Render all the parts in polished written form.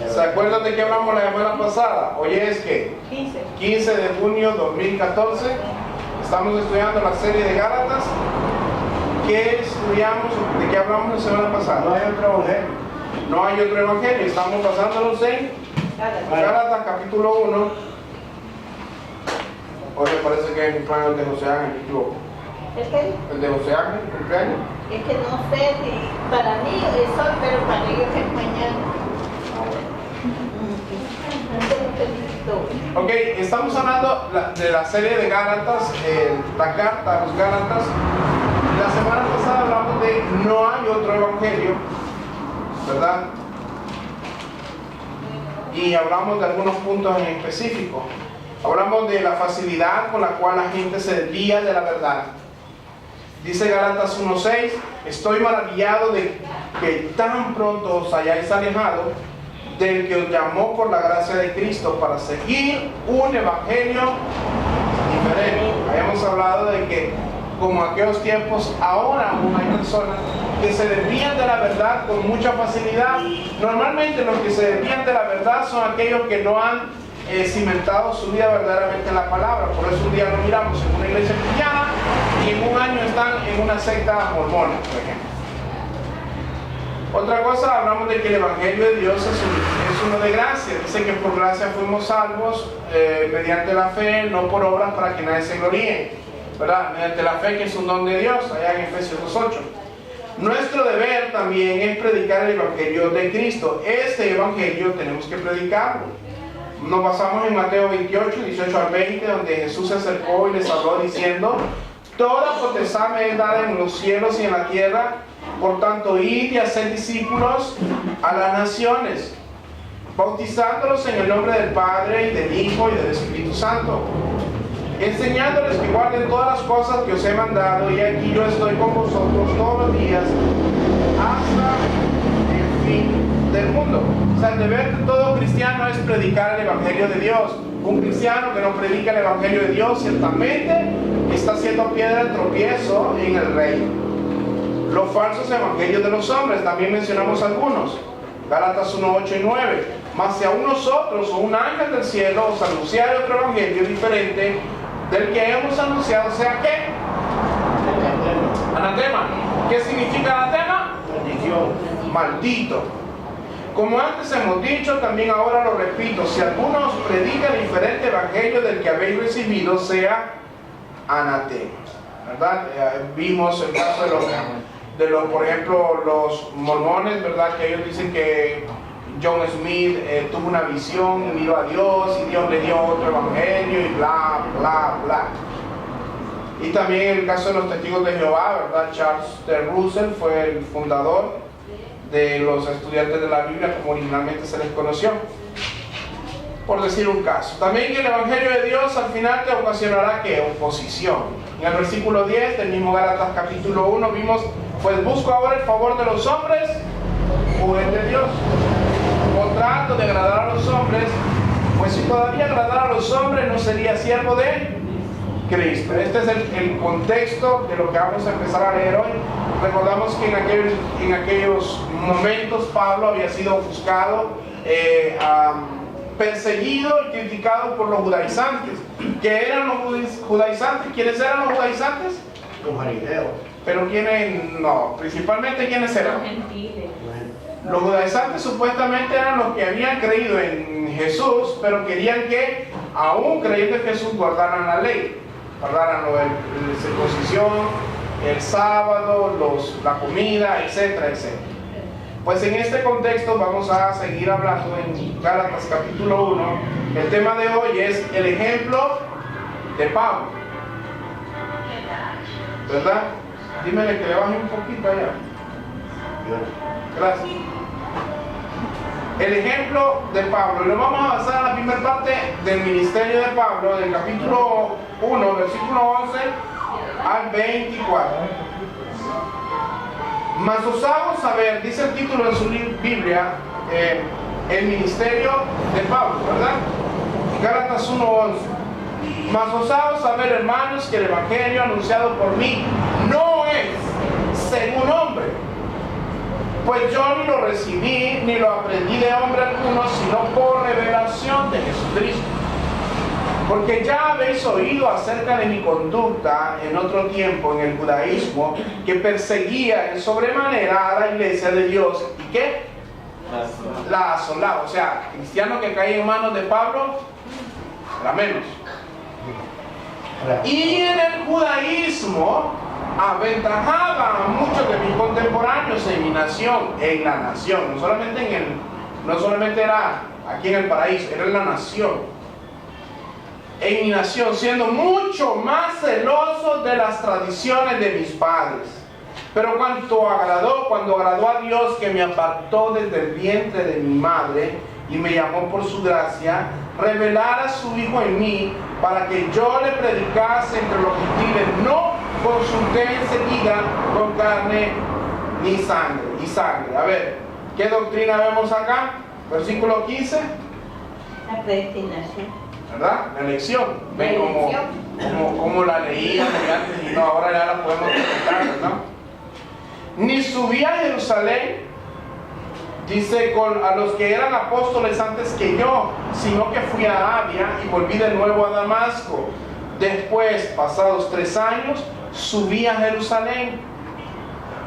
¿Se acuerdan de qué hablamos la semana pasada? Hoy es que 15 de junio 2014. Estamos estudiando la serie de Gálatas. ¿Qué estudiamos? ¿De qué hablamos la semana pasada? No hay otro evangelio. No hay otro evangelio. Estamos basándonos en Gálatas capítulo 1. Hoy me parece que es el cumpleaños de José Ángel, me equivoco. ¿El de José Ángel, el cumpleaños? Es que no sé si para mí es hoy, pero para ellos es mañana. Ok, estamos hablando de la serie de Gálatas, la carta a los Gálatas. La semana pasada hablamos de no hay otro evangelio, ¿verdad? Y hablamos de algunos puntos en específico. Hablamos de la facilidad con la cual la gente se desvía de la verdad. Dice Gálatas 1:6, estoy maravillado de que tan pronto os hayáis alejado del que os llamó por la gracia de Cristo para seguir un evangelio diferente. Habíamos hablado de que como en aquellos tiempos, ahora aún hay personas que se desvían de la verdad con mucha facilidad. Normalmente los que se desvían de la verdad son aquellos que no han cimentado su vida verdaderamente en la palabra. Por eso un día lo miramos en una iglesia cristiana y en un año están en una secta mormona, por ejemplo. Otra cosa, hablamos de que el evangelio de Dios es uno de gracia. Dice que por gracia fuimos salvos mediante la fe, no por obras para que nadie se gloríe, ¿verdad? Mediante la fe, que es un don de Dios, allá en Efesios 2:8. Nuestro deber también es predicar el evangelio de Cristo. Este evangelio tenemos que predicarlo. Nos basamos en Mateo 28, 18 al 20, donde Jesús se acercó y les habló diciendo: toda potestad me es dada en los cielos y en la tierra, por tanto id y haced discípulos a las naciones, bautizándolos en el nombre del Padre y del Hijo y del Espíritu Santo, enseñándoles que guarden todas las cosas que os he mandado, y aquí yo estoy con vosotros todos los días hasta el fin del mundo. O sea, el deber de todo cristiano es predicar el evangelio de Dios. Un cristiano que no predica el evangelio de Dios ciertamente está siendo piedra de tropiezo en el reino. Los falsos evangelios de los hombres, también mencionamos algunos. Gálatas 1:8 y 9. Mas si aún nosotros o un ángel del cielo os anunciare otro evangelio diferente del que hemos anunciado, ¿sea qué? Anatema. ¿Qué significa anatema? Maldición. Maldito. Como antes hemos dicho, también ahora lo repito: si alguno os predica diferente evangelio del que habéis recibido, sea anatema. ¿Verdad? Vimos el caso de los, por ejemplo, los mormones, ¿verdad? Que ellos dicen que John Smith tuvo una visión, miró a Dios y Dios le dio otro evangelio y bla, bla, bla. Y también el caso de los testigos de Jehová, ¿verdad? Charles T. Russell fue el fundador de los estudiantes de la Biblia, como originalmente se les conoció, por decir un caso. También el evangelio de Dios al final te ocasionará ¿qué? Oposición. En el versículo 10 del mismo Gálatas capítulo 1 vimos: pues busco ahora el favor de los hombres o el de Dios, o trato de agradar a los hombres, pues si todavía agradara a los hombres no sería siervo de Cristo. Este es el contexto de lo que vamos a empezar a leer hoy. Recordamos que en aquellos momentos Pablo había sido ofuscado, perseguido y criticado por los judaizantes. ¿Qué eran los judaizantes? ¿Quiénes eran los judaizantes? Los fariseos. Pero ¿quiénes? No, principalmente ¿quiénes eran? Gentiles. Los judaizantes supuestamente eran los que habían creído en Jesús, pero querían que, aún creyendo en Jesús, guardaran la ley, guardaran la circuncisión, el sábado, la comida, etcétera, etcétera. Pues en este contexto vamos a seguir hablando en Gálatas capítulo 1. El tema de hoy es el ejemplo de Pablo, ¿verdad? Dímele que le baje un poquito allá. Gracias. El ejemplo de Pablo. Lo vamos a basar en la primera parte del ministerio de Pablo, del capítulo 1, versículo 11 al 24. Mas os hago saber, dice el título de su Biblia, el ministerio de Pablo, ¿verdad? Gálatas 1:11. Mas os hago saber, hermanos, que el evangelio anunciado por mí no es según hombre, Pues yo ni lo recibí ni lo aprendí de hombre alguno, sino por revelación de Jesucristo. Porque ya habéis oído acerca de mi conducta en otro tiempo en el judaísmo, que perseguía en sobremanera a la iglesia de Dios. ¿Y qué? La asolaba. O sea, cristiano que caía en manos de Pablo, era menos. Y en el judaísmo aventajaba a muchos de mis contemporáneos en mi nación, en la nación. No solamente era aquí en el paraíso, era en la nación. En mi nación, siendo mucho más celoso de las tradiciones de mis padres. Pero cuando agradó a Dios, que me apartó desde el vientre de mi madre y me llamó por su gracia, revelar a su Hijo en mí, para que yo le predicase entre los gentiles. No consulté enseguida con carne ni sangre. A ver, ¿qué doctrina vemos acá? Versículo 15. La predestinación. ¿Verdad? La elección. Ven como la leíamos antes y no, ahora ya la podemos interpretar, ¿verdad? Ni subí a Jerusalén, dice, a los que eran apóstoles antes que yo, sino que fui a Arabia y volví de nuevo a Damasco. Después, pasados 3 años, subí a Jerusalén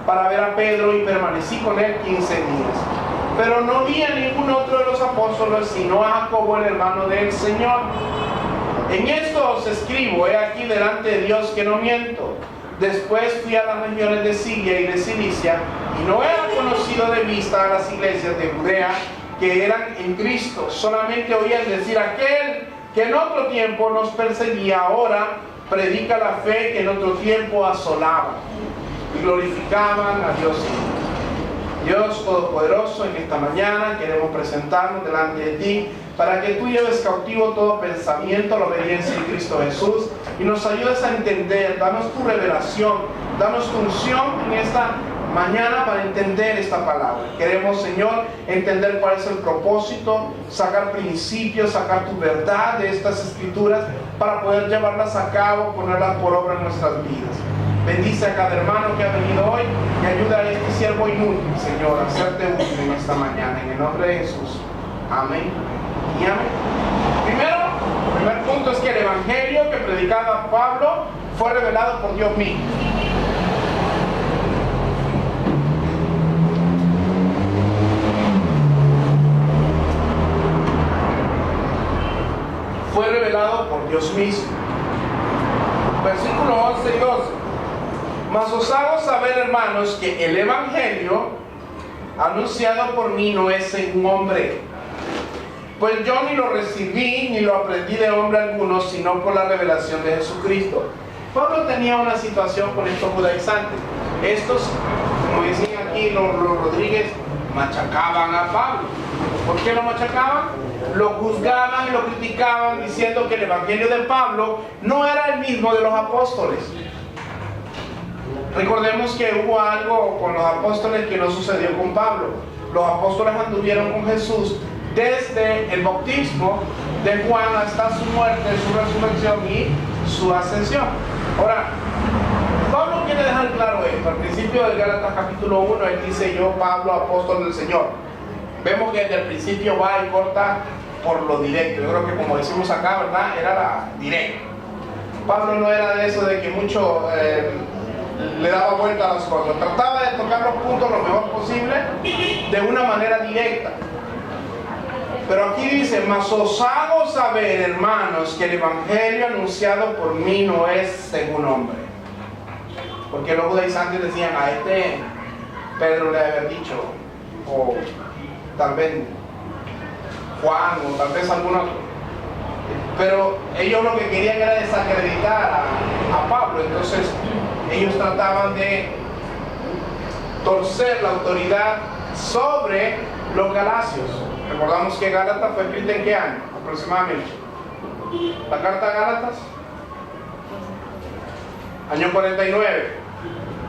para ver a Pedro y permanecí con él 15 días. Pero no vi a ningún otro de los apóstoles, sino a Jacobo, el hermano del Señor. En esto os escribo, he aquí delante de Dios que no miento. Después fui a las regiones de Siria y de Cilicia, y no era conocido de vista a las iglesias de Judea que eran en Cristo. Solamente oían decir: aquel que en otro tiempo nos perseguía, ahora predica la fe que en otro tiempo asolaba. Y glorificaban a Dios. Dios Todopoderoso, en esta mañana queremos presentarnos delante de ti para que tú lleves cautivo todo pensamiento a la obediencia de Cristo Jesús y nos ayudes a entender. Danos tu revelación, danos tu unción en esta mañana para entender esta palabra. Queremos, Señor, entender cuál es el propósito, sacar principios, sacar tu verdad de estas escrituras para poder llevarlas a cabo, ponerlas por obra en nuestras vidas. Bendice a cada hermano que ha venido hoy y ayuda a este siervo inútil, Señor, a hacerte útil en esta mañana, en el nombre de Jesús. Amén y amén. El primer punto es que el evangelio que predicaba Pablo fue revelado por Dios mismo. Fue revelado por Dios mismo. Versículos 11 y 12. Mas os hago saber, hermanos, que el evangelio anunciado por mí no es en un hombre. Pues yo ni lo recibí ni lo aprendí de hombre alguno, sino por la revelación de Jesucristo. Pablo tenía una situación con estos judaizantes. Estos, como dicen aquí los Rodríguez, machacaban a Pablo. ¿Por qué lo machacaban? Lo juzgaban y lo criticaban, diciendo que el evangelio de Pablo no era el mismo de los apóstoles. Recordemos que hubo algo con los apóstoles que no sucedió con Pablo. Los apóstoles anduvieron con Jesús desde el bautismo de Juan hasta su muerte, su resurrección y su ascensión. Ahora, Pablo quiere dejar claro esto. Al principio del Gálatas capítulo 1, él dice: yo, Pablo, apóstol del Señor. Vemos que desde el principio va y corta por lo directo. Yo creo que, como decimos acá, ¿verdad?, era la directa. Pablo no era de eso de que mucho le daba vuelta a las cosas. Trataba de tocar los puntos lo mejor posible de una manera directa. Pero aquí dice: mas os hago saber, hermanos, que el evangelio anunciado por mí no es según hombre. Porque los judaizantes decían: a este Pedro le había dicho, o tal vez Juan, o tal vez algún otro. Pero ellos lo que querían era desacreditar a Pablo. Entonces ellos trataban de torcer la autoridad sobre los galasios. Recordamos que Gálatas fue escrita ¿en qué año? Aproximadamente. La carta a Gálatas, año 49.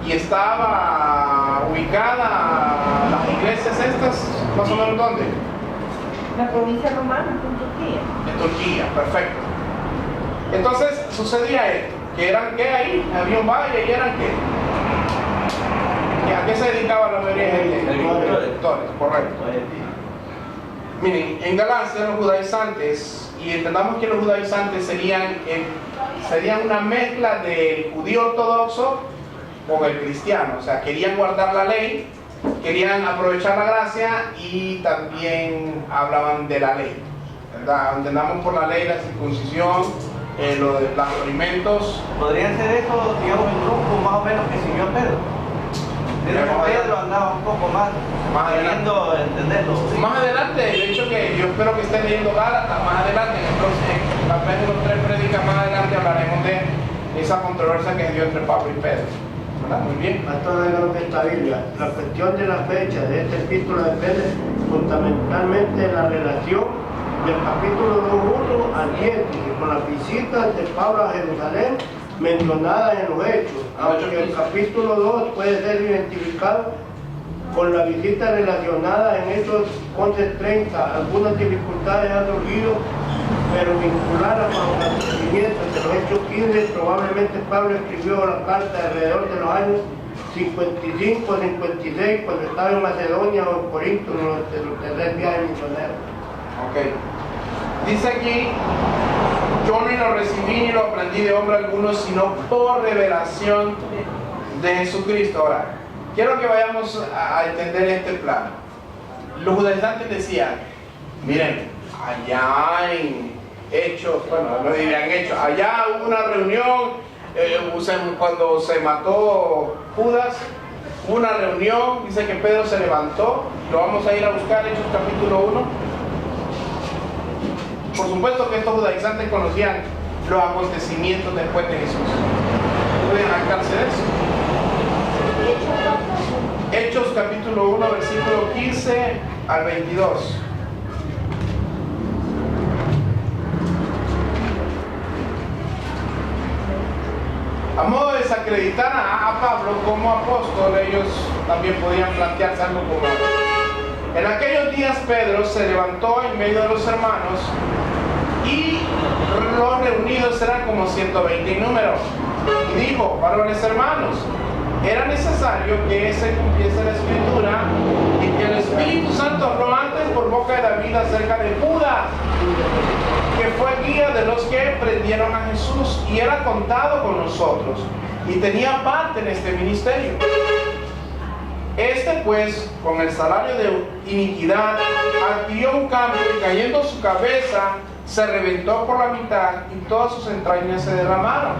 Y estaba ubicada las iglesias estas, más o menos, ¿dónde? La provincia romana, en Turquía. En Turquía, perfecto. Entonces sucedía esto, que eran ¿qué ahí? Había un valle y eran ¿qué? Que ¿A qué se dedicaba la mayoría de gente? Agricultores, correcto. Miren, en Galacia los judaizantes, y entendamos que los judaizantes serían una mezcla del judío ortodoxo con el cristiano, o sea, querían guardar la ley, querían aprovechar la gracia y también hablaban de la ley, ¿verdad? Entendamos por la ley la circuncisión, lo de los alimentos. Podrían ser eso, digamos, el grupo más o menos que siguió Pedro. Pedro andaba un poco más queriendo entenderlo. ¿Sí? Más adelante, el hecho que yo espero que estén leyendo Gálatas, más adelante, en la vez de los 3 predicas, más adelante hablaremos de esa controversia que dio entre Pablo y Pedro. ¿Verdad? Muy bien. Pastor, de lo que esta Biblia, la cuestión de la fecha de esta epístola depende fundamentalmente de la relación del capítulo 2:1 al 10, con las visitas de Pablo a Jerusalén mencionadas en los Hechos, aunque el capítulo 2 puede ser identificado con la visita relacionada en Hechos 11:30. Algunas dificultades han surgido, pero vinculadas con los acontecimientos de los Hechos 15, probablemente Pablo escribió la carta alrededor de los años 55, 56, cuando estaba en Macedonia o en Corinto, durante los 3 viajes misioneros. Ok. Dice aquí, yo ni lo recibí ni lo aprendí de hombre alguno, sino por revelación de Jesucristo. Ahora, quiero que vayamos a entender este plano. Los judaizantes decían, miren, allá en Hechos, bueno, no dirían Hechos, allá hubo una reunión, cuando se mató Judas, hubo una reunión, dice que Pedro se levantó, lo vamos a ir a buscar, Hechos capítulo 1. Por supuesto que estos judaizantes conocían los acontecimientos después de Jesús. ¿Pueden jactarse de eso? Hechos capítulo 1, versículo 15 al 22. A modo de desacreditar a Pablo como apóstol, ellos también podían plantearse algo como algo. En aquellos días Pedro se levantó en medio de los hermanos y los reunidos eran como 120 en número. Y dijo, varones hermanos, era necesario que se cumpliese la escritura y que el Espíritu Santo habló antes por boca de David acerca de Judas, que fue guía de los que prendieron a Jesús y era contado con nosotros y tenía parte en este ministerio. Este pues, con el salario de iniquidad, adquirió un campo y cayendo su cabeza, se reventó por la mitad y todas sus entrañas se derramaron.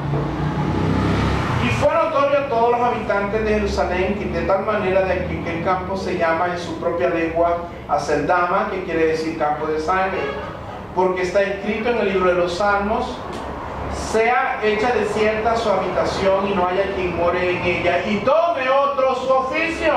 Y fue notorio a todos los habitantes de Jerusalén que de tal manera de que el campo se llama en su propia lengua Aceldama, que quiere decir campo de sangre, porque está escrito en el libro de los Salmos, sea hecha desierta su habitación y no haya quien more en ella y tome otro su oficio.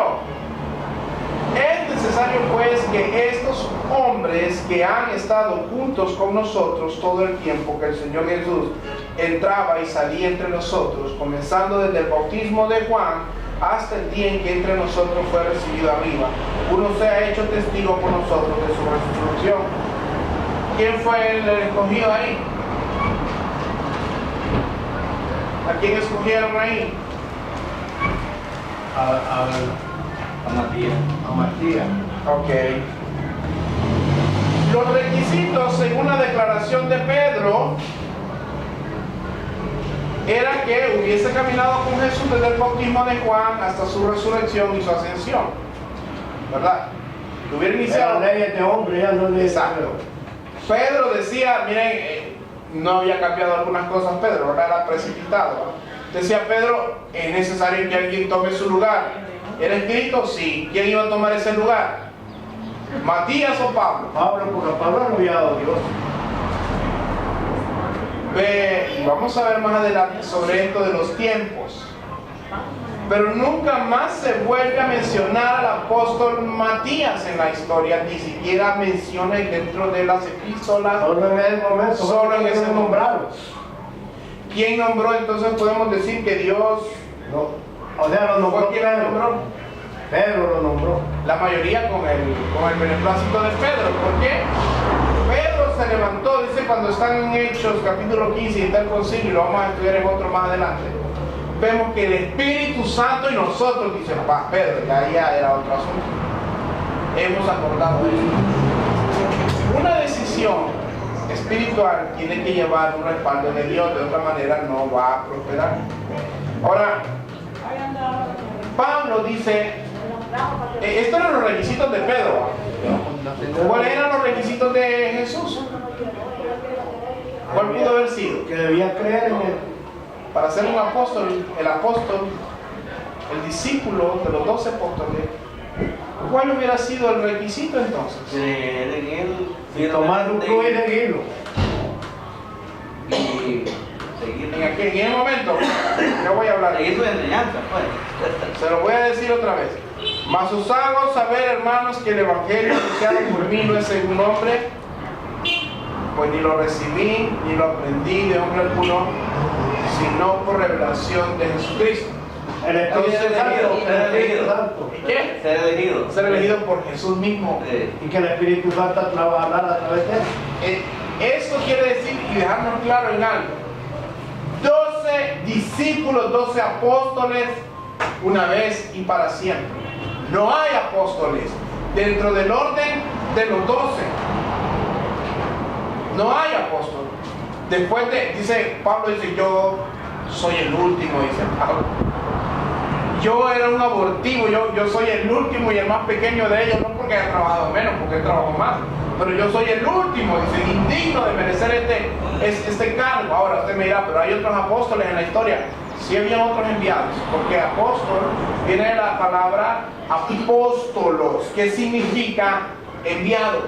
Es necesario pues que estos hombres que han estado juntos con nosotros todo el tiempo que el Señor Jesús entraba y salía entre nosotros, comenzando desde el bautismo de Juan hasta el día en que entre nosotros fue recibido arriba, uno sea hecho testigo por nosotros de su resurrección. ¿Quién fue el escogido ahí? ¿A quién escogieron ahí? A Matías. A Matías. Ok. Los requisitos, según la declaración de Pedro, era que hubiese caminado con Jesús desde el bautismo de Juan hasta su resurrección y su ascensión, ¿verdad? Que hubiera iniciado. Las leyes de hombre ya no le. Exacto. Pedro decía, miren, no había cambiado algunas cosas Pedro, ¿verdad? Era precipitado, ¿no? Decía Pedro, es necesario que alguien tome su lugar. ¿Era escrito? Sí. ¿Quién iba a tomar ese lugar? ¿Matías o Pablo? Pablo, porque Pablo no había dado Dios. Y vamos a ver más adelante sobre esto de los tiempos. Pero nunca más se vuelve a mencionar al apóstol Matías en la historia, ni siquiera menciona dentro de las epístolas. Solo en ese momento. Solo en ese nombrado. ¿Quién nombró? Entonces podemos decir que Dios. No. O sea, lo nombró. ¿Quién lo nombró? Pedro lo nombró. La mayoría con el beneplácito de Pedro. ¿Por qué? Pedro se levantó, dice cuando están en Hechos capítulo 15 y está el concilio, lo vamos a estudiar en otro más adelante. vemos que el Espíritu Santo y nosotros, dice Pedro, ya era otro asunto, hemos acordado esto. Una decisión espiritual tiene que llevar un respaldo de Dios, de otra manera no va a prosperar. Ahora, Pablo dice, estos eran los requisitos de Pedro. ¿Cuáles eran los requisitos de Jesús? ¿Cuál pudo haber sido? Que debía creer en él. Para ser un apóstol, el discípulo de los 12 apóstoles, ¿cuál hubiera sido el requisito entonces? Creer en él, Y tomar un cruz y seguirlo. y seguir En ese momento, yo voy a hablar. seguir su enseñanza, pues. Se lo voy a decir otra vez. Mas os hago saber, hermanos, que el evangelio anunciado por mí no es según hombre, pues ni lo recibí, ni lo aprendí de hombre alguno, sino por revelación de Jesucristo. El Espíritu Entonces, Santo. ser elegido. Santo. ¿Y qué? Ser elegido. Ser elegido por Jesús mismo. Y que el Espíritu Santo trabajará a través de él. Eso quiere decir, y dejarnos claro en algo, 12 discípulos, 12 apóstoles, una vez y para siempre. No hay apóstoles dentro del orden de los 12. No hay apóstol. Después dice Pablo, dice, yo soy el último, dice Pablo. Yo era un abortivo, yo soy el último y el más pequeño de ellos, no porque haya trabajado menos, porque he trabajado más, pero yo soy el último, dice, indigno de merecer este cargo. Ahora usted me dirá, pero hay otros apóstoles en la historia. Sí había otros enviados, porque apóstol viene de la palabra apóstolos, que significa enviado.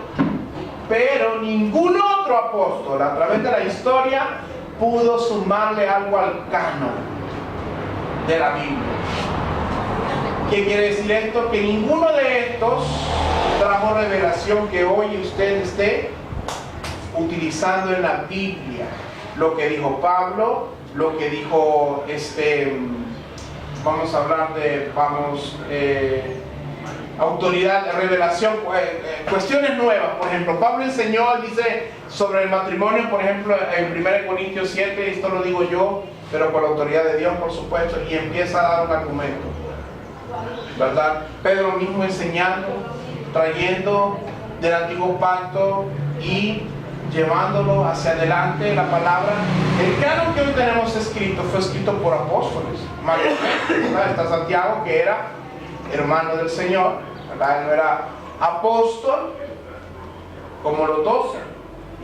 Pero ningún otro apóstol a través de la historia pudo sumarle algo al canon de la Biblia. ¿Qué quiere decir esto? Que ninguno de estos trajo revelación que hoy usted esté utilizando en la Biblia. Lo que dijo Pablo, lo que dijo vamos a hablar de, autoridad, revelación, cuestiones nuevas. Por ejemplo, Pablo enseñó, dice sobre el matrimonio, por ejemplo, en 1 Corintios 7, esto lo digo yo, pero por la autoridad de Dios, por supuesto, y empieza a dar un argumento, ¿verdad? Pedro mismo enseñando, trayendo del antiguo pacto y llevándolo hacia adelante la palabra. El canon que hoy tenemos escrito fue escrito por apóstoles, ¿verdad? Está Santiago, que era hermano del Señor, ¿verdad? Él no era apóstol como los 12,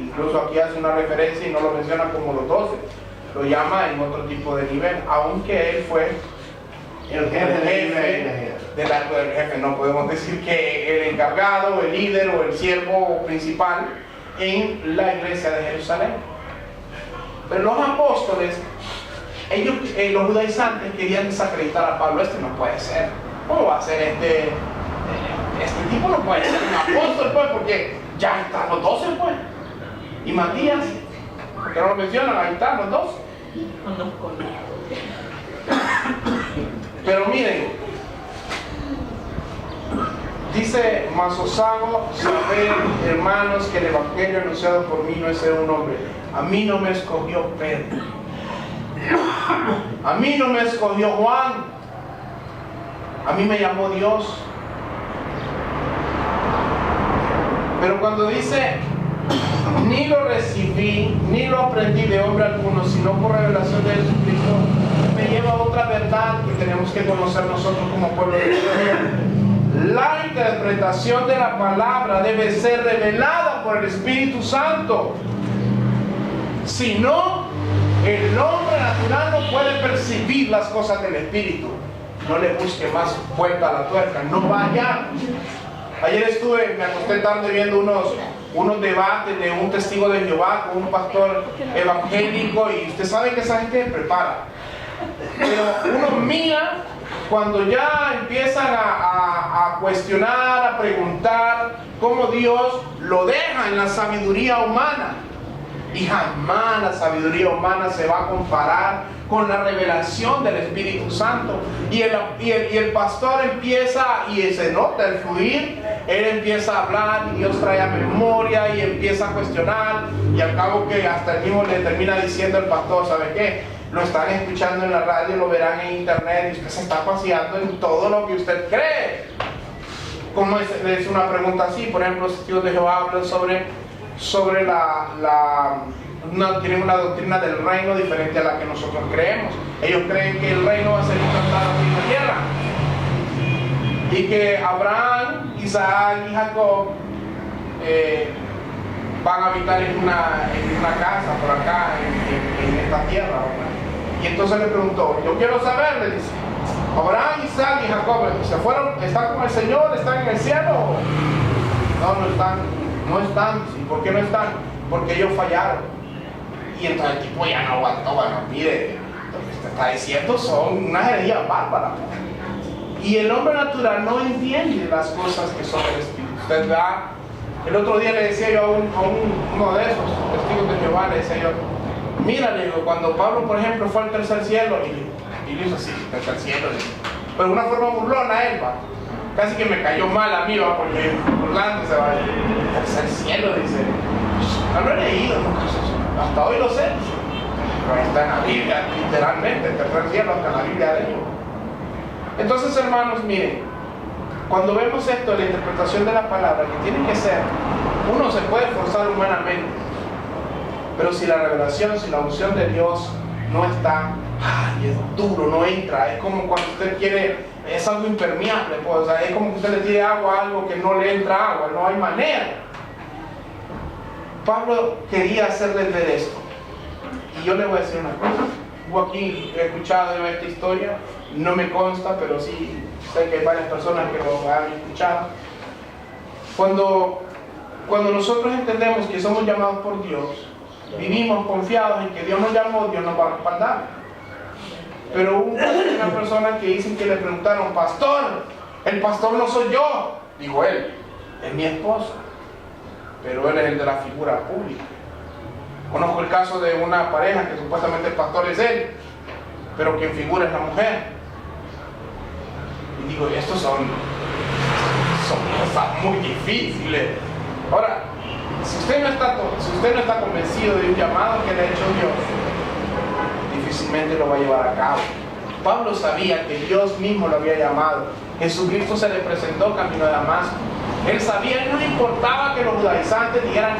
incluso aquí hace una referencia y no lo menciona como los 12, lo llama en otro tipo de nivel, aunque él fue el jefe del jefe, no podemos decir que el encargado, el líder o el siervo principal en la iglesia de Jerusalén. Pero los apóstoles, ellos, los judaizantes, querían desacreditar a Pablo. Este no puede ser. ¿Cómo va a ser este tipo? No puede ser un apóstol, pues, porque ya están los 12, pues. Y Matías, porque no lo mencionan, ahí están los 12. Pero miren, dice, mas os hago saber, hermanos, que el evangelio anunciado por mí no es ser un hombre. A mí no me escogió Pedro, a mí no me escogió Juan, a mí me llamó Dios. Pero cuando dice, ni lo recibí, ni lo aprendí de hombre alguno, sino por revelación de Jesucristo, me lleva a otra verdad que tenemos que conocer nosotros como pueblo de Dios. La interpretación de la palabra debe ser revelada por el Espíritu Santo. Si no, el hombre natural no puede percibir las cosas del Espíritu. No le busque más vuelta a la tuerca, no vaya. Ayer me acosté tarde viendo unos debates de un testigo de Jehová con un pastor evangélico, y usted sabe que esa gente se prepara. Pero uno mira cuando ya empiezan a cuestionar, a preguntar, cómo Dios lo deja en la sabiduría humana. Y jamás la sabiduría humana se va a comparar con la revelación del Espíritu Santo. Y el pastor empieza, y se nota el fluir, él empieza a hablar y Dios trae a memoria y empieza a cuestionar, y al cabo que hasta el mismo le termina diciendo el pastor, ¿sabe qué? lo están escuchando en la radio, lo verán en internet, y usted se está paseando en todo lo que usted cree. Como es una pregunta así, por ejemplo, los testigos de Jehová hablan sobre tienen una doctrina del reino diferente a la que nosotros creemos. Ellos creen que el reino va a ser implantado en la tierra, y que Abraham, Isaac y Jacob van a habitar en una casa por acá, en esta tierra, ¿verdad? Y entonces le preguntó, yo quiero saber, le dice, Abraham, Isaac y Jacob se fueron, ¿están con el Señor? ¿Están en el cielo? No están. ¿Y por qué no están? Porque ellos fallaron. Y entonces el tipo ya no aguantó. Bueno, mire, lo que usted está diciendo son una herejía bárbara. Y el hombre natural no entiende las cosas que son del Espíritu. Usted da. El otro día le decía yo a uno de esos testigos de Jehová, le decía yo, mira, le digo, cuando Pablo, por ejemplo, fue al tercer cielo, y le hizo así, tercer cielo, pero de una forma burlona él, va. Casi que me cayó mal a mí, va, porque burlándose, va, tercer cielo, dice, no lo he leído nunca, hasta hoy lo sé, pero ahí está en la Biblia, literalmente, el tercer cielo está en la Biblia de ellos. Entonces, hermanos, miren, cuando vemos esto de la interpretación de la palabra, que tiene que ser, uno se puede forzar humanamente, pero si la revelación, si la unción de Dios no está, ay, es duro, no entra, es como cuando usted quiere, es algo impermeable, pues, o sea, es como que usted le tire agua a algo que no le entra agua, no hay manera. Pablo quería hacerles ver esto, y yo le voy a decir una cosa. Aquí he escuchado yo esta historia, no me consta, pero sí sé que hay varias personas que lo han escuchado. Cuando nosotros entendemos que somos llamados por Dios, vivimos confiados en que Dios nos llamó, Dios nos va a respaldar. Pero hubo una persona que dicen que le preguntaron, pastor, el pastor no soy yo. Dijo él, es mi esposa, pero él es el de la figura pública. Conozco el caso de una pareja que supuestamente el pastor es él, pero quien figura es la mujer. Y digo, estos son cosas muy difíciles. Ahora, si usted no está convencido de un llamado que le ha hecho Dios, difícilmente lo va a llevar a cabo. Pablo sabía que Dios mismo lo había llamado. Jesucristo se le presentó camino de Damasco. Él sabía, no le importaba que los judaizantes dijeran,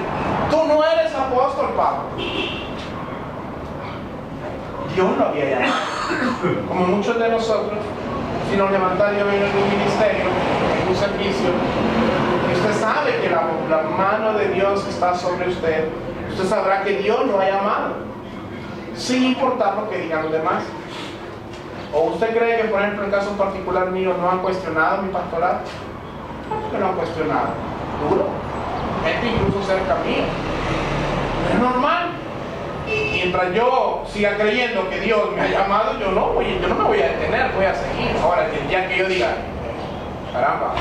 tú no eres apóstol, Pablo. Dios lo había llamado. Como muchos de nosotros, si nos levantamos en un ministerio, en un servicio, y usted sabe que la mano de Dios está sobre usted, usted sabrá que Dios lo ha llamado, sin importar lo que digan los demás. ¿O usted cree que, por ejemplo, en caso particular mío, no han cuestionado mi pastorado? ¿Por qué no han cuestionado? Duro. Gente incluso cerca mío. Es normal. Mientras yo siga creyendo que Dios me ha llamado, yo no me voy a detener, voy a seguir. Ahora, el día que yo diga, caramba,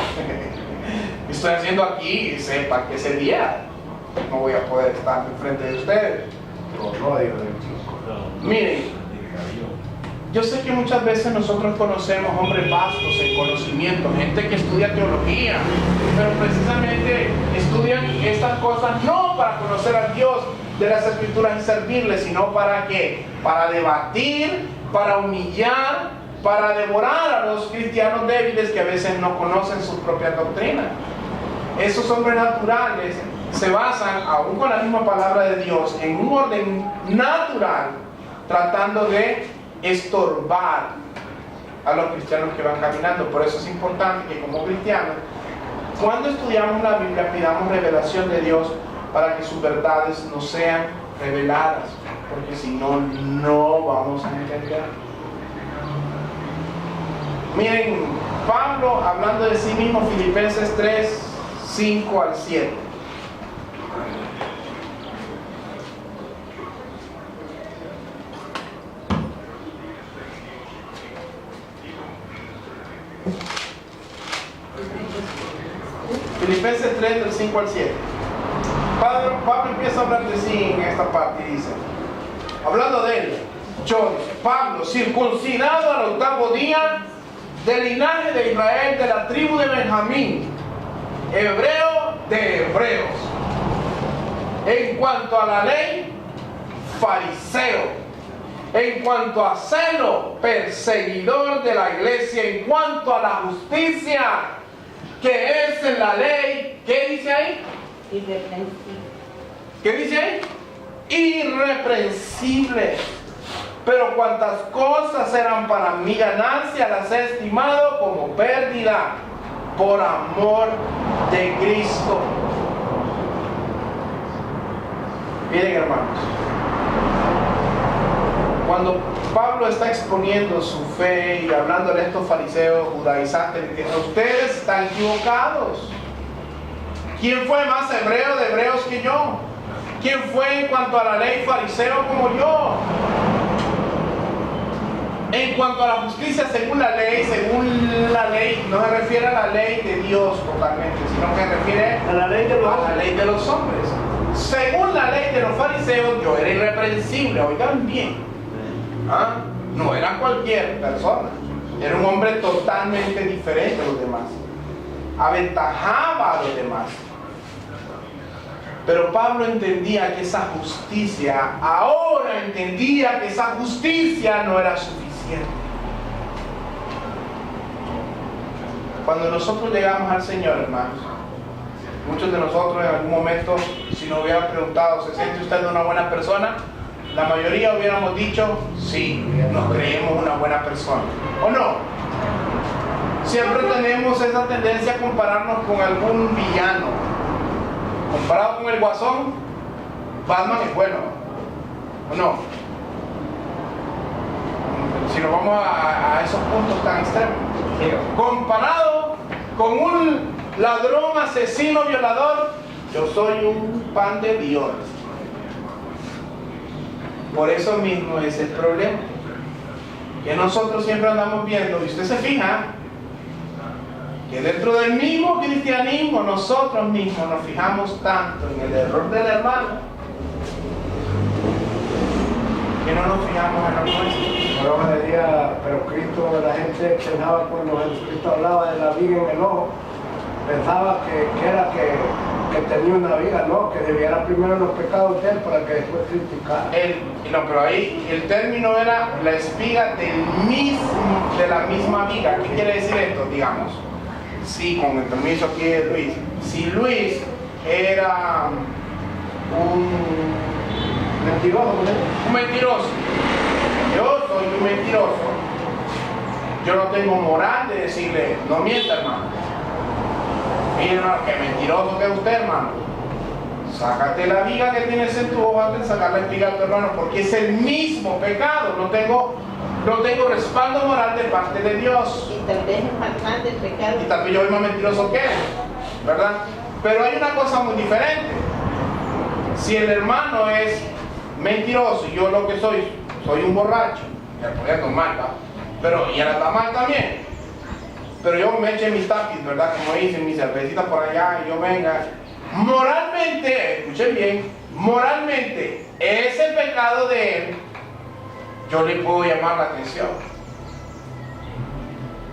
¿qué estoy haciendo aquí? Y sepa que ese día no voy a poder estar enfrente de ustedes. Miren, yo sé que muchas veces nosotros conocemos hombres vastos en conocimiento, gente que estudia teología, pero precisamente estudian estas cosas no para conocer a Dios de las Escrituras y servirle, sino para ¿qué? Para debatir, para humillar, para devorar a los cristianos débiles que a veces no conocen sus propias doctrinas. Esos hombres naturales se basan, aún con la misma palabra de Dios, en un orden natural, tratando de estorbar a los cristianos que van caminando. Por eso es importante que como cristianos, cuando estudiamos la Biblia, pidamos revelación de Dios para que sus verdades nos sean reveladas, porque si no, no vamos a entender. Miren, Pablo, hablando de sí mismo, Filipenses 3, 5 al 7. Filipenses 3, del 5 al 7. Pablo empieza a hablar de sí en esta parte y dice, hablando de él, yo, Pablo, circuncidado al 8º día, del linaje de Israel, de la tribu de Benjamín, hebreo de hebreos, en cuanto a la ley, fariseo, En cuanto a celo, perseguidor de la iglesia. En cuanto a la justicia, que es en la ley, ¿qué dice ahí? Irreprensible. ¿Qué dice ahí? Irreprensible. Pero cuantas cosas eran para mi ganancia, las he estimado como pérdida por amor de Cristo. Miren, hermanos, cuando Pablo está exponiendo su fe y hablándole a estos fariseos judaizantes, que ustedes están equivocados. ¿Quién fue más hebreo de hebreos que yo? ¿Quién fue en cuanto a la ley fariseo como yo? En cuanto a la justicia según la ley, no se refiere a la ley de Dios totalmente, sino que se refiere A la ley de los hombres. Según la ley de los fariseos, yo era irreprensible, oigan bien. ¿Ah? No era cualquier persona, era un hombre totalmente diferente a los demás, aventajaba a los demás. Pero Pablo entendía que esa justicia, ahora entendía que esa justicia no era suficiente. Cuando nosotros llegamos al Señor, hermanos, muchos de nosotros en algún momento, si nos hubieran preguntado, ¿se siente usted una buena persona? La mayoría hubiéramos dicho, sí, nos creemos una buena persona. ¿O no? Siempre tenemos esa tendencia a compararnos con algún villano. Comparado con el Guasón, Batman es bueno, ¿o no? Si nos vamos a esos puntos tan extremos. Comparado con un ladrón, asesino, violador, yo soy un pan de Dios. Por eso mismo es el problema, que nosotros siempre andamos viendo, y usted se fija, que dentro del mismo cristianismo nosotros mismos nos fijamos tanto en el error del hermano que no nos fijamos en lo nuestro. Pero Cristo, la gente pensaba cuando Jesucristo hablaba de la viga en el ojo, pensaba que era que tenía una viga, no, que debiera primero los pecados de él para que después criticara. No, pero ahí el término era la espiga de la misma viga. ¿Qué quiere decir esto? Digamos, sí, con el permiso aquí de Luis, si Luis era un mentiroso, yo soy un mentiroso, yo no tengo moral de decirle, no mienta, hermano. Mira, hermano, qué mentiroso que es usted, hermano. Sácate la viga que tienes en tu ojo antes de sacar la espiga a tu hermano, porque es el mismo pecado. No tengo respaldo moral de parte de Dios. Y tal vez es más grande el pecado. Y tal vez yo soy más mentiroso que él, ¿verdad? Pero hay una cosa muy diferente. Si el hermano es mentiroso y yo lo que soy un borracho, ya podría tomar, ¿verdad? Pero y él está mal también. Pero yo me eché mis tapis, ¿verdad? Como dicen, mis cervecitas por allá y yo venga. Moralmente, escuchen bien, moralmente, ese pecado de él, yo le puedo llamar la atención.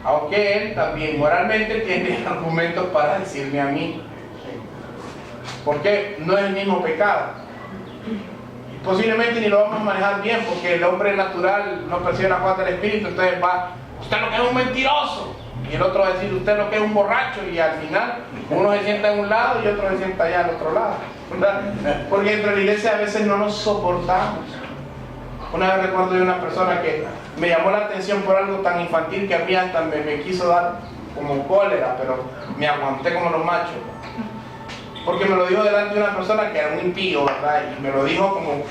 Aunque él también moralmente tiene argumentos para decirme a mí. Porque no es el mismo pecado. Posiblemente ni lo vamos a manejar bien porque el hombre natural no percibe la paz del espíritu, entonces va, usted lo que es un mentiroso. Y el otro va a decir, usted lo que es un borracho, y al final uno se sienta en un lado y otro se sienta allá al otro lado, ¿verdad? Porque entre la iglesia a veces no nos soportamos. Una vez recuerdo de una persona que me llamó la atención por algo tan infantil que a mí hasta me quiso dar como cólera, pero me aguanté como los machos. Porque me lo dijo delante de una persona que era un impío, ¿verdad? Y me lo dijo como,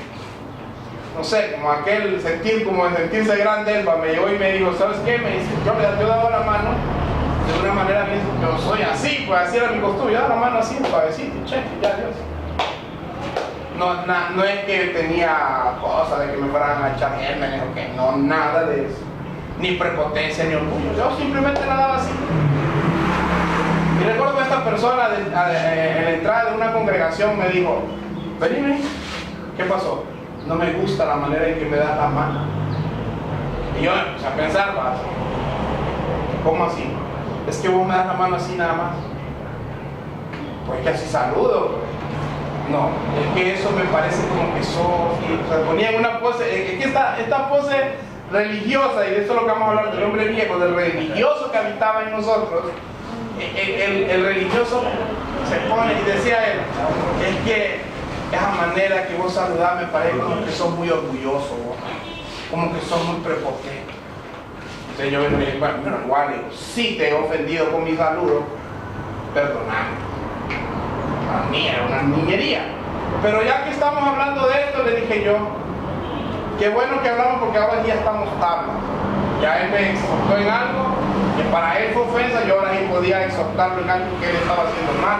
no sé, como aquel sentir, como de sentirse grande. Él me llegó y me dijo, ¿sabes qué? Me dice, yo daba la mano de una manera bien, yo soy así, pues así era mi costumbre, yo daba la mano así, suavecito, cheque, ya Dios. No es que tenía cosas de que me fueran a echar gérmenes o que no, nada de eso. Ni prepotencia ni orgullo, yo simplemente la daba así. Y recuerdo que esta persona en la entrada de una congregación me dijo, vení, ¿qué pasó? No me gusta la manera en que me das la mano. Y yo empecé a pensar, ¿cómo así? Es que vos me das la mano así nada más. Pues que así saludo. No, es que eso me parece como que se ponía en una pose, es que esta pose religiosa, y de eso es lo que vamos a hablar del hombre viejo, del religioso que habitaba en nosotros. El religioso se pone y decía él, es que esa manera que vos saludás me parece como que sos muy orgulloso, vos, como que sos muy prepotente. Entonces yo me dije, bueno, igual, sí te he ofendido con mi saludo, perdóname. Para mí era una niñería. Pero ya que estamos hablando de esto, le dije yo, qué bueno que hablamos porque ahora ya estamos tablas. Ya él me exhortó en algo que para él fue ofensa, yo ahora sí podía exhortarlo en algo que él estaba haciendo mal.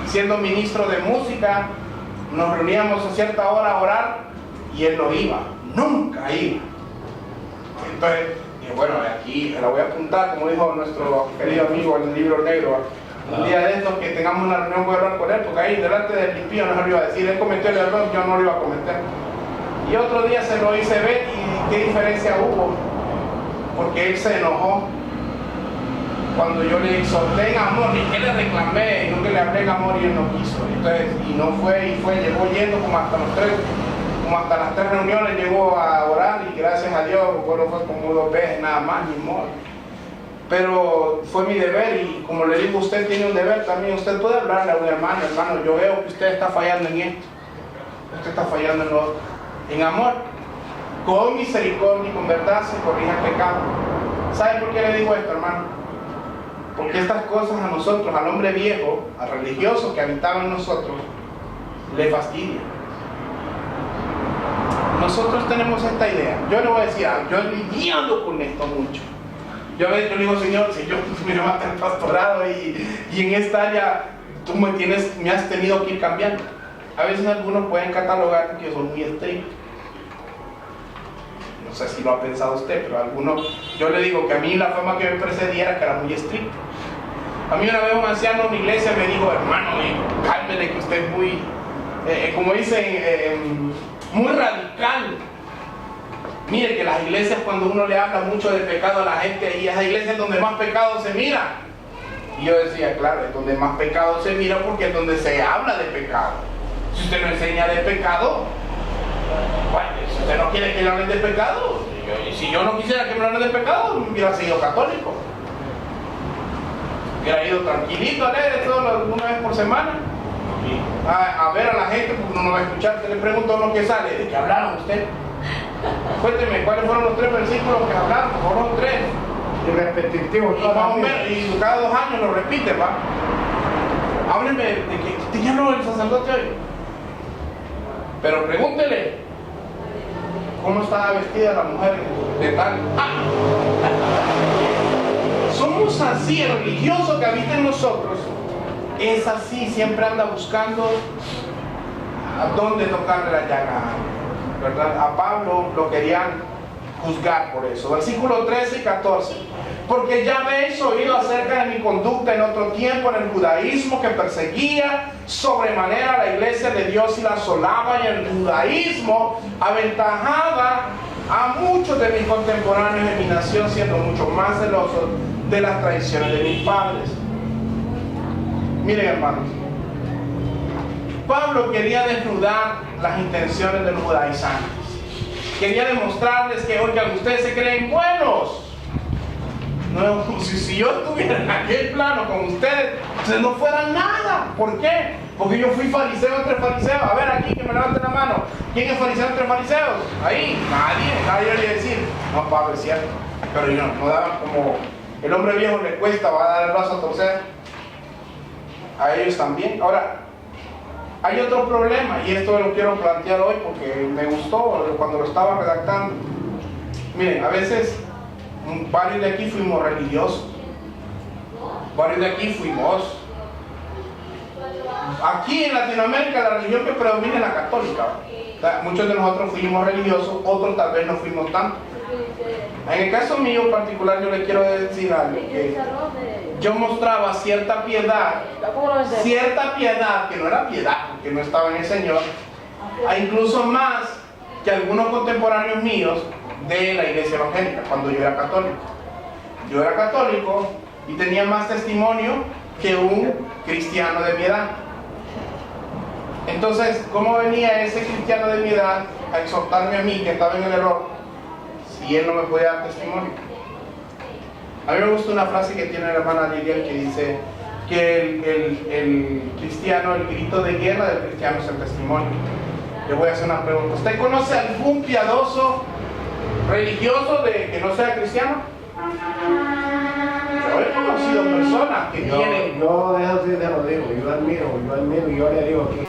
Siendo ministro de música, nos reuníamos a cierta hora a orar y él no iba, nunca iba. Entonces dije, bueno, aquí la voy a apuntar, como dijo nuestro querido amigo en el libro negro. Un día de estos que tengamos una reunión voy a hablar con él, porque ahí delante del impío no se lo iba a decir, él cometió el error, yo no lo iba a cometer. Y otro día se lo hice ver y qué diferencia hubo, porque él se enojó cuando yo le exhorté en amor, ni que le reclamé, no que le hablé en amor y él no quiso. Entonces, y no fue, llegó yendo como hasta las tres reuniones llegó a orar y gracias a Dios, bueno, fue como 2 veces nada más, ni modo. Pero fue mi deber y como le digo, usted tiene un deber también, usted puede hablarle a un hermano, yo veo que usted está fallando en esto, usted está fallando en lo otro. En amor, con misericordia y con verdad se corrige el pecado. ¿Sabe por qué le digo esto, hermano? Porque estas cosas a nosotros, al hombre viejo, al religioso que habitaba en nosotros, le fastidian. Nosotros tenemos esta idea. Yo le voy a decir algo, yo lidiando con esto mucho. Yo a veces le digo, Señor, si yo me levanto el pastorado y en esta área tú me has tenido que ir cambiando. A veces algunos pueden catalogar que yo soy muy estricto. No sé si lo ha pensado usted, pero algunos, yo le digo que a mí la fama que me precedía era que era muy estricto. A mí una vez un anciano en una iglesia me dijo, hermano, cálmele que usted es muy, como dicen, muy radical. Mire que las iglesias, cuando uno le habla mucho de pecado a la gente, y esas iglesias donde más pecado se mira. Y yo decía, claro, es donde más pecado se mira porque es donde se habla de pecado. Si usted no enseña de pecado, bueno, si usted no quiere que le hablen de pecado, y si yo no quisiera que me hablen de pecado, hubiera sido católico. Hubiera ido tranquilito, alegre, una vez por semana, a ver a la gente, porque uno no va a escuchar. Le pregunto a uno que sale, ¿de qué hablaron usted? Cuénteme, ¿cuáles fueron los 3 versículos que hablaron? Fueron 3. Y repetitivo. Y más o menos, y cada 2 años lo repite, ¿va? Háblenme de que usted ya no es el sacerdote hoy. Pero pregúntele, ¿cómo estaba vestida la mujer de tal? Somos así, el religioso que habita en nosotros es así, siempre anda buscando a dónde tocarle la llaga, ¿verdad? A Pablo lo querían juzgar por eso. Versículo 13 y 14. Porque ya habéis oído acerca de mi conducta en otro tiempo en el judaísmo, que perseguía sobremanera a la iglesia de Dios y la asolaba, y el judaísmo aventajaba a muchos de mis contemporáneos en mi nación, siendo mucho más celosos de las tradiciones de mis padres. Miren, hermanos, Pablo quería desnudar las intenciones de los judaizantes. Quería demostrarles que, oigan, ustedes se creen buenos. No, si yo estuviera en aquel plano con ustedes no fueran nada. ¿Por qué? Porque yo fui fariseo entre fariseos. A ver, aquí que me levanten la mano. ¿Quién es fariseo entre fariseos? Ahí, nadie le decir, no, Pablo, es cierto. Pero yo no daban como el hombre viejo le cuesta, va a dar el brazo a torcer. A ellos también. Ahora, hay otro problema, y esto lo quiero plantear hoy porque me gustó cuando lo estaba redactando. Miren, a veces varios de aquí fuimos religiosos, varios de aquí fuimos. Aquí en Latinoamérica la religión que predomina es la católica. Muchos de nosotros fuimos religiosos, otros tal vez no fuimos tanto. En el caso mío particular, yo le quiero decir algo, que yo mostraba cierta piedad que no era piedad, porque no estaba en el Señor, incluso más que algunos contemporáneos míos de la iglesia evangélica, cuando yo era católico. Yo era católico y tenía más testimonio que un cristiano de mi edad. Entonces, ¿cómo venía ese cristiano de mi edad a exhortarme a mí que estaba en el error si él no me podía dar testimonio? A mí me gusta una frase que tiene la hermana Lilian que dice que el cristiano, el grito de guerra del cristiano es el testimonio. Le voy a hacer una pregunta. ¿Usted conoce algún piadoso religioso que no sea cristiano? Yo he conocido personas que tienen... Yo de eso sí te lo digo, yo admiro, yo le digo aquí.